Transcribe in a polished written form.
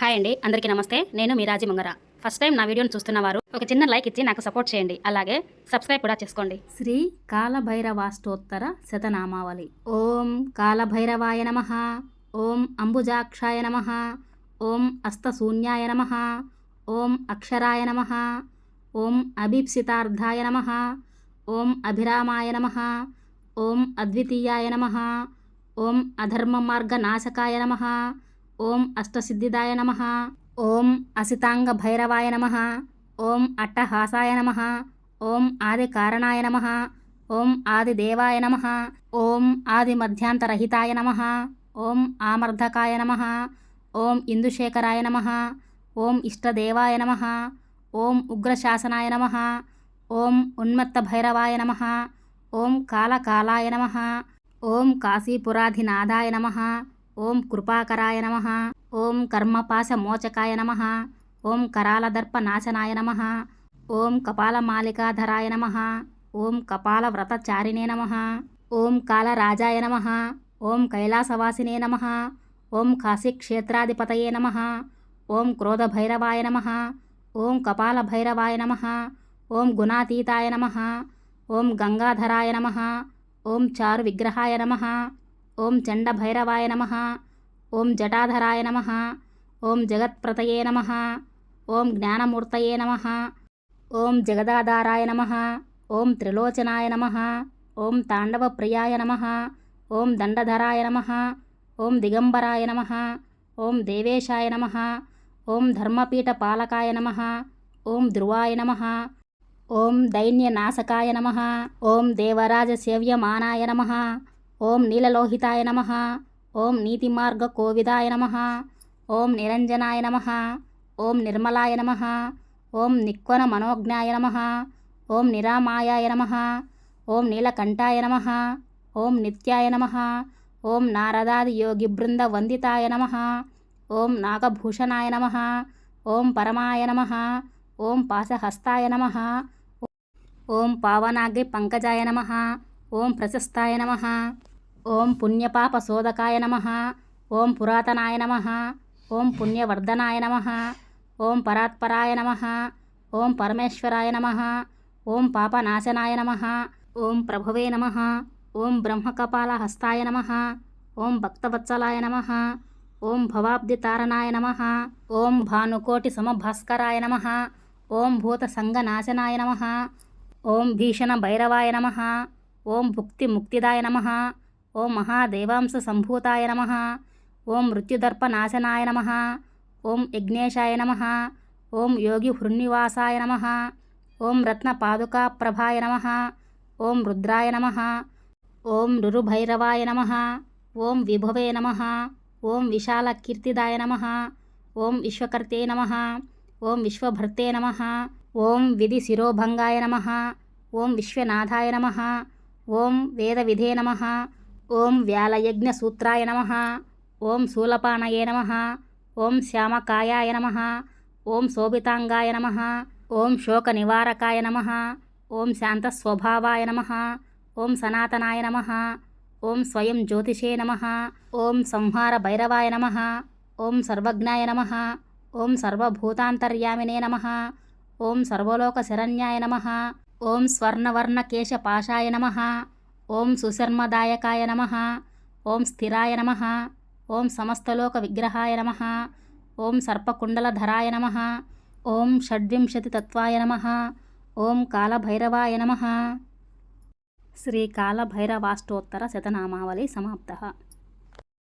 Hi అండి, అందరికీ నమస్తే. నేను మీ రాజీ ముంగర. ఫస్ట్ టైం నా వీడియోని చూస్తున్నవారు ఒక చిన్న లైక్ ఇచ్చి నాకు సపోర్ట్ చేయండి. అలాగే సబ్స్క్రైబ్ కూడా చేసుకోండి. శ్రీ కాలభైరవాష్టోత్తర శతనామావళి. ఓం కాలభైరవాయ నమః. ఓం అంబుజాక్షాయ నమః. ఓం అస్తశూన్యాయ నమః. ఓం అక్షరాయ నమః. ఓం అభీప్సితార్థాయ నమః. ఓం అభిరామాయ నమః. ఓం అద్వితీయాయ నమః. ఓం అధర్మమార్గనాశకాయ నమః. ఓం అష్టసిద్ధిదాయ నమః. ఓం అసితాంగ భైరవాయ నమః. ఓం అట్టహాసాయ నమః. ఓం ఆది కారణాయ నమః. ఓం ఆదిదేవాయ నమః. ఓం ఆది మధ్యాంతరహితాయ నమః. ఓం ఆమర్ధకాయ నమః. ఓం ఇందుశేఖరాయ నమః. ఓం ఇష్టదేవాయ నమః. ఓం ఉగ్రశాసనాయ నమః. ఓం ఉన్మత్త భైరవాయ నమః. ఓం కాలకాలాయ నమః. ఓం కాశీపురాధినాథాయ నమః. ఓం కృపాకరాయ నమః. ఓం కర్మపాశమోచకాయ నమః. ఓం కరాలదర్పనాశనాయ నమః. ఓం కపాలమాలికాధరాయ నమః. ఓం కపాలవ్రతచారిణే నమః. ఓం కాలరాజాయ నమః. ఓం కైలాసవాసినే నమః. ఓం కాశీక్షేత్రాధిపతయే నమః. ఓం క్రోధభైరవాయ నమః. ఓం కపాలభైరవాయ నమః. ఓం గుణాతీతాయ నమః. ఓం గంగాధరాయ నమః. ఓం చారు విగ్రహాయ నమః. ఓం చండభైరవాయ నమః. ఓం జటాధరాయ నమః. ఓం జగత్ప్రతయే నమః. ఓం జ్ఞానమూర్తయే నమః. ఓం జగదాధారాయ నమః. ఓం త్రిలోచనాయ నమః. ఓం తాండవప్రియాయ నమః. ఓం దండధరాయ నమః. ఓం దిగంబరాయ నమః. ఓం దేవేశాయ నమః. ఓం ధర్మపీఠపాలకాయ నమః. ఓం ధ్రువాయ నమః. ఓం దైన్యనాశకాయ నమః. ఓం దేవరాజసేవ్యమానాయ నమః. ఓం నీలలోహితాయ నమః. ఓం నీతిమార్గకోవిదాయ నమః. ఓం నిరంజనాయ నమః. ఓం నిర్మలాయ నమః. ఓం నిక్వన మనోజ్ఞాయ నమః. ఓం నిరామాయాయ నమః. ఓం నీలకంఠాయ నమః. ఓం నిత్యాయ నమః. ఓం నారదాది యోగిబృంద వందితాయ నమః. ఓం నాగభూషణాయ నమః. ఓం పరమాయ నమః. ఓం పాశహస్తాయ నమః. ఓం పావనాగ్రి పంకజాయ నమః. ఓం ప్రశస్తాయ నమః. ఓం పుణ్యపాపశోధకాయ నమః. ఓం పురాతనాయ నమః. ఓం పుణ్యవర్ధనాయ నమః. ఓం పరాత్పరాయ నమః. ఓం పరమేశ్వరాయ నమః. ఓం పాపనాశనాయ నమః. ఓం ప్రభువే నమః. ఓం బ్రహ్మకపాలహస్తాయ నమః. ఓం భక్తవత్సలాయ నమః. ఓం భవాబ్దితారణాయ నమః. ఓం భానుకోటి సమభాస్కరాయ నమః. ఓం భూతసంగనాశనాయ నమః. ఓం భీషణ భైరవాయ నమః. ఓం భుక్తిముక్తిదాయ నమః. ఓం మహాదేవాంశ సంభూతాయ నమః. ఓం మృత్యుదర్పనాశనాయ నమః. ఓం యజ్ఞేశాయ నమః. ఓం యోగిహృన్నివాసాయ నమః. ఓం రత్నపాదుకాప్రభాయ నమః. ఓం రుద్రాయ నమః. ఓం రురుభైరవాయ నమః. ఓం విభవే నమః. ఓం విశాలకీర్తిదాయ నమః. ఓం విశ్వకర్తే నమః. ఓం విశ్వభర్తే నమః. ఓం విధిశిరోభంగాయ నమః. ఓం విశ్వనాథాయ నమః. ఓం వేదవిధే నమః. ఓం వ్యాలయజ్ఞసూత్రాయ నమః. ఓం శూలపాణయే నమః. ఓం శ్యామకాయాయ నమః. ఓం శోభితాంగాయ నమః. ఓం శోకనివారకాయ నమః. ఓం శాంతస్వభావాయ నమః. ఓం సనాతనాయ నమః. ఓం స్వయం జ్యోతిషే నమః. ఓం సంహార భైరవాయ నమః. ఓం సర్వజ్ఞాయ నమః. ఓం సర్వభూతాంతర్యామినే నమః. ఓం సర్వలోకశరణ్యాయ నమః. ఓం స్వర్ణవర్ణకేశపాశాయ నమః. ఓం సుశర్మదాయకాయ నమః. ఓం స్థిరాయ నమః. ఓం సమస్తలోక విగ్రహాయ నమః. ఓం సర్పకుండలధరాయ నమః. ఓం షడ్వింశతితత్వాయ నమః. ఓం కాలభైరవాయ నమః. శ్రీ కాలభైరవాష్టోత్తర శతనామావళి సమాప్తః.